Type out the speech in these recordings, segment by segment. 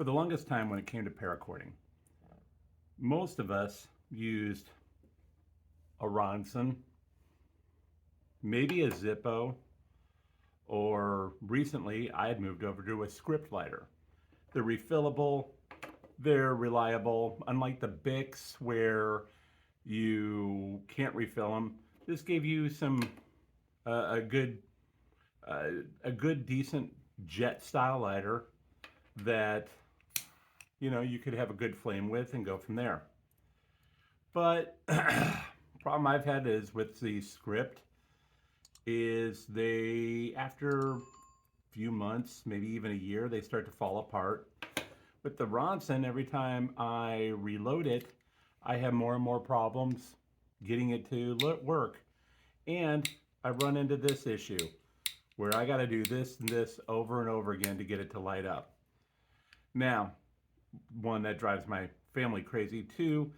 the longest time when it came to paracording, most of us used a Ronson, maybe a Zippo, or recently I had moved over to a script lighter. They're refillable, they're reliable, unlike the Bics where you can't refill them. This gave you some a good decent jet style lighter that you could have a good flame with and go from there. But problem I've had is with the script is they, after a few months, maybe even a year, they start to fall apart. With the Ronson, every time I reload it, I have more and more problems getting it to work. And I run into this issue where I got to do this and this over and over again to get it to light up. Now, one, that drives my family crazy. Two,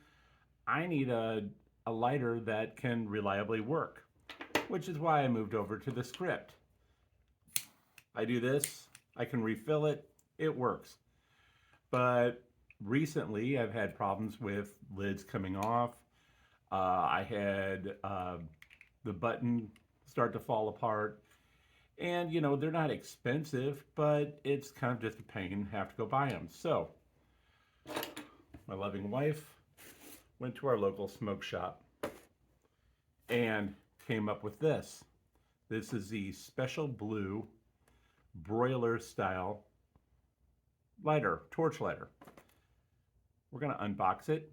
I need a lighter that can reliably work, which is why I moved over to the script. I do this, I can refill it, it works. But recently I've had problems with lids coming off. I had the button start to fall apart. And they're not expensive, but it's kind of just a pain to have to go buy them. So my loving wife went to our local smoke shop and came up with this. This is the Special Blue broiler style lighter, torch lighter. We're going to unbox it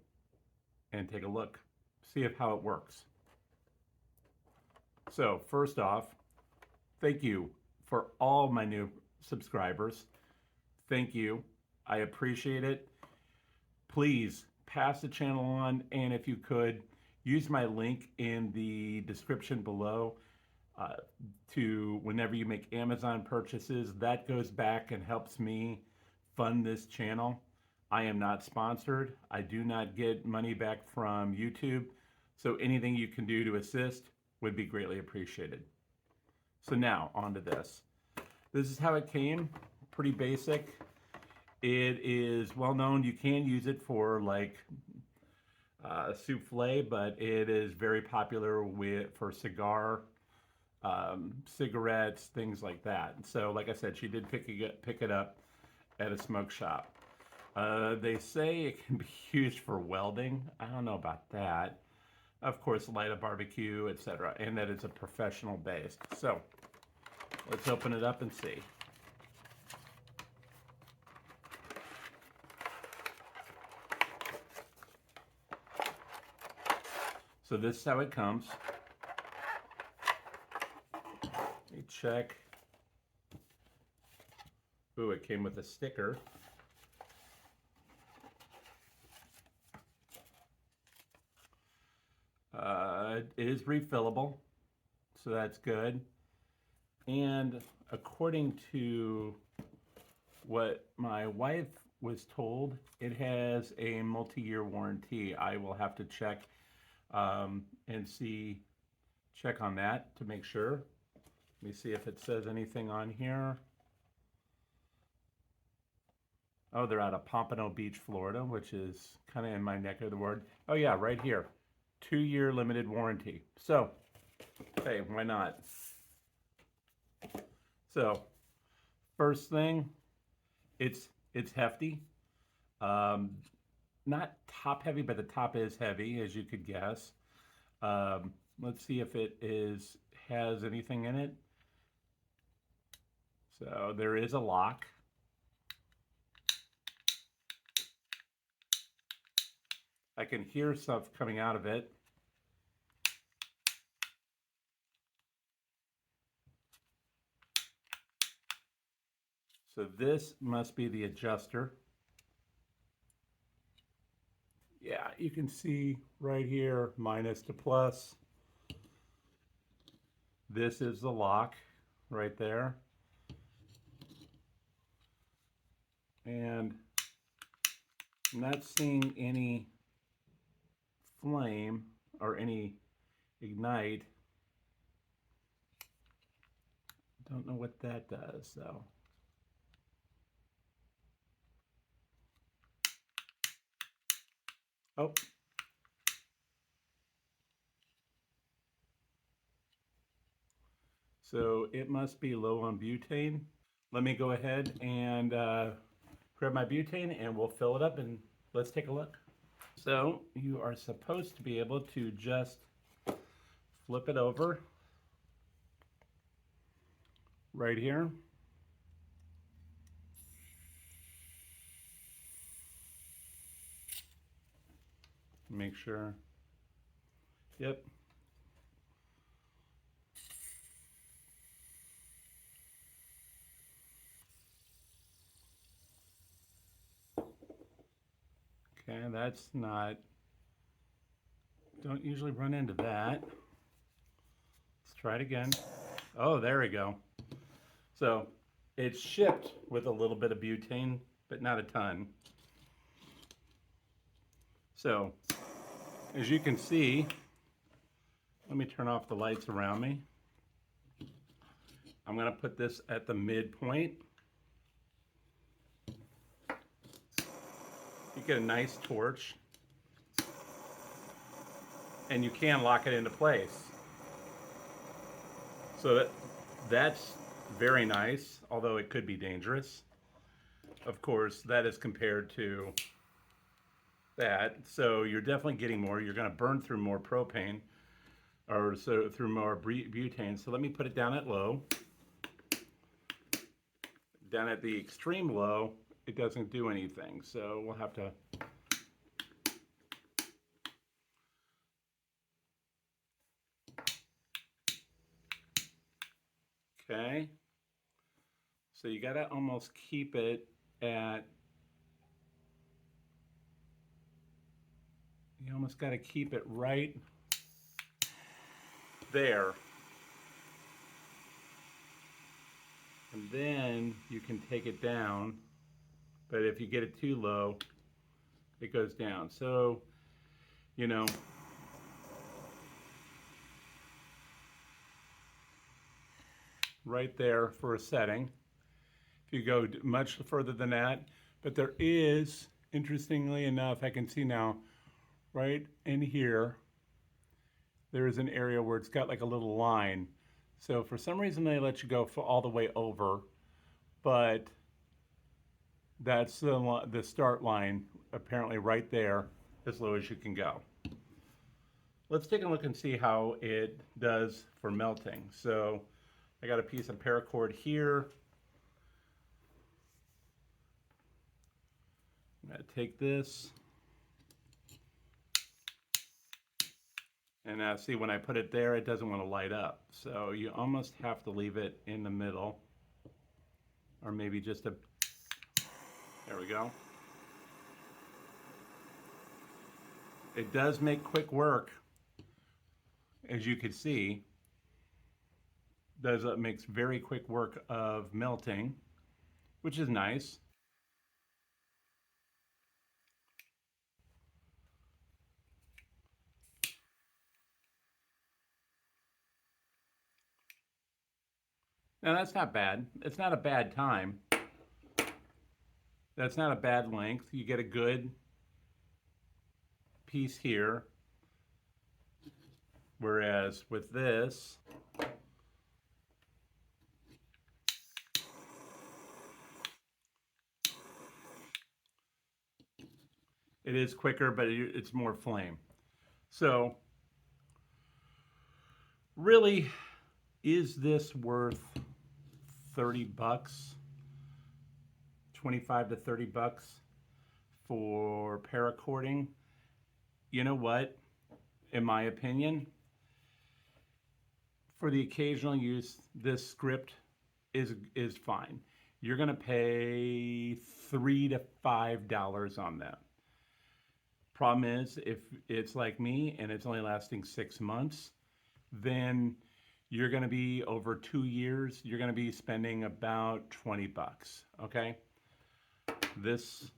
and take a look, see how it works. So first off, thank you for all my new subscribers. Thank you. I appreciate it. Please pass the channel on, and if you could, use my link in the description below to whenever you make Amazon purchases. That goes back and helps me fund this channel. I am not sponsored. I do not get money back from YouTube. So anything you can do to assist would be greatly appreciated. So now, on to this. This is how it came, pretty basic. It is well known, you can use it for like souffle, but it is very popular for cigarettes, things like that. So like I said, she did pick it up at a smoke shop. They say it can be used for welding. I don't know about that. Of course, light a barbecue, etc., and that it's a professional base. So let's open it up and see. So this is how it comes. Let me check. Ooh, it came with a sticker. It is refillable, so that's good. And according to what my wife was told, it has a multi-year warranty. I will have to check and check on that to make sure. Let me see if it says anything on here. Oh, they're out of Pompano Beach, Florida, which is kind of in my neck of the woods. Oh yeah, right here. 2-year limited warranty. So, hey, why not? So, first thing, it's hefty. Not top heavy, but the top is heavy, as you could guess. Let's see if it has anything in it. So there is a lock. I can hear stuff coming out of it. So this must be the adjuster. Yeah, you can see right here, minus to plus. This is the lock right there. And I'm not seeing any flame or any ignite. Don't know what that does though. Oh, so it must be low on butane. Let me go ahead and grab my butane and we'll fill it up and let's take a look. So you are supposed to be able to just flip it over right here. Make sure. Yep. Okay, that's not, don't usually run into that. Let's try it again. Oh, there we go. So it's shipped with a little bit of butane, but not a ton. So as you can see, let me turn off the lights around me. I'm gonna put this at the midpoint. You get a nice torch and you can lock it into place. So that's very nice, although it could be dangerous. Of course, that is compared to that. So you're definitely getting more. You're going to burn through more propane or so through more butane. So let me put it down at low. Down at the extreme low, it doesn't do anything. So we'll have to. Okay. So you got to almost keep it at, you almost got to keep it right there. And then you can take it down. But if you get it too low, it goes down. So, you know, right there for a setting. If you go much further than that, but there is, interestingly enough, I can see now, right in here, there is an area where it's got like a little line. So for some reason they let you go all the way over, but that's the start line, apparently right there, as low as you can go. Let's take a look and see how it does for melting. So I got a piece of paracord here. I'm going to take this. And now see, when I put it there, it doesn't want to light up. So you almost have to leave it in the middle. Or maybe just a, there we go. It does make quick work, as you can see. Makes very quick work of melting, which is nice. Now that's not bad. It's not a bad time. That's not a bad length. You get a good piece here. Whereas with this, it is quicker, but it's more flame. So really, is this worth 30 bucks? 25 to 30 bucks for paracording? You know what? In my opinion, for the occasional use, this script is fine. You're gonna pay $3 to $5 on that. Problem is, if it's like me and it's only lasting 6 months, then you're gonna be over 2 years, you're gonna be spending about 20 bucks, okay? This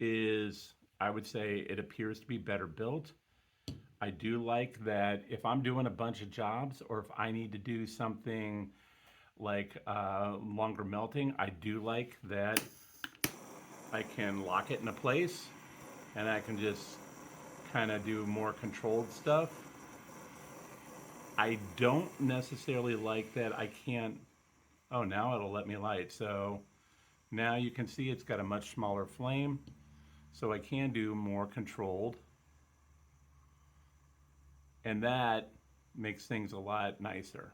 is, I would say, it appears to be better built. I do like that if I'm doing a bunch of jobs or if I need to do something like longer melting, I do like that I can lock it in a place and I can just kind of do more controlled stuff. I don't necessarily like that I can't, oh, now it'll let me light. So now you can see it's got a much smaller flame. So I can do more controlled. And that makes things a lot nicer.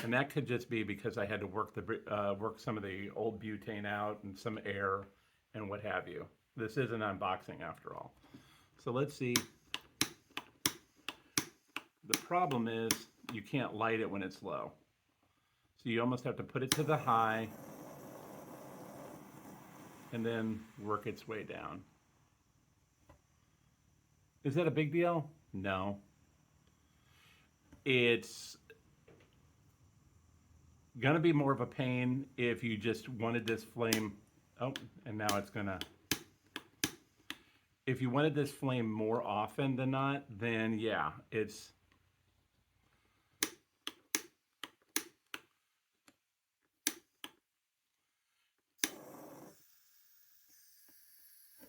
And that could just be because I had to work some of the old butane out and some air and what have you. This is an unboxing after all. So let's see. The problem is you can't light it when it's low. So you almost have to put it to the high and then work its way down. Is that a big deal? No. It's gonna be more of a pain if you just wanted this flame. Oh, and now it's gonna. If you wanted this flame more often than not, then yeah, it's.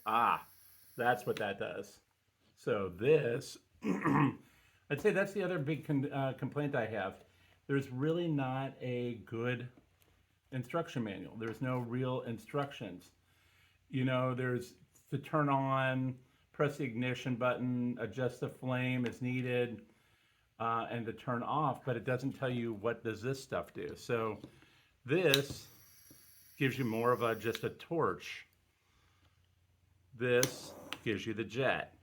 Ah, that's what that does. So this, I'd say that's the other big complaint I have. There's really not a good instruction manual. There's no real instructions. You know, there's to turn on, press the ignition button, adjust the flame as needed, and to turn off, but it doesn't tell you what does this stuff do. So this gives you more of a just a torch. This gives you the jet.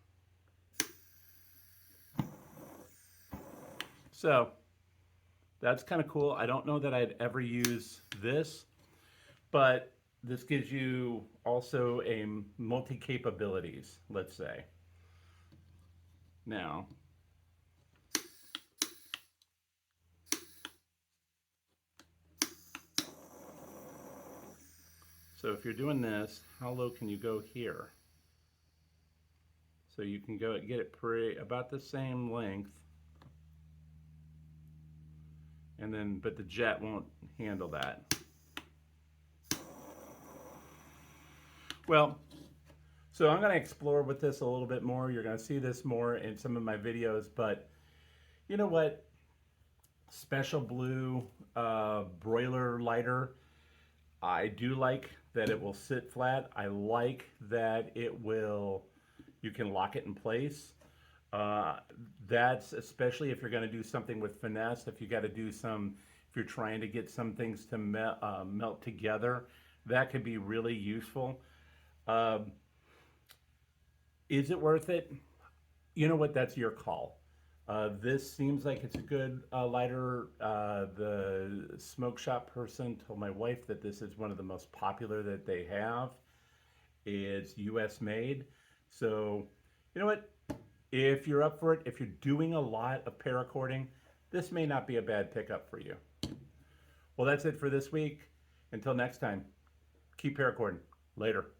So that's kind of cool. I don't know that I'd ever use this, but this gives you also a multi-capabilities, let's say. Now, so if you're doing this, how low can you go here? So you can go get it about the same length, and then, but the jet won't handle that. Well, so I'm going to explore with this a little bit more. You're going to see this more in some of my videos, but you know what? Special Blue broiler lighter. I do like that it will sit flat. I like that it will, you can lock it in place. That's especially if you're going to do something with finesse, if you got to do some, if you're trying to get some things to melt together, that could be really useful. Is it worth it? You know what? That's your call. This seems like it's a good lighter. The smoke shop person told my wife that this is one of the most popular that they have. It's US made. So, you know what? If you're up for it, if you're doing a lot of paracording, this may not be a bad pickup for you. Well, that's it for this week. Until next time, keep paracording. Later.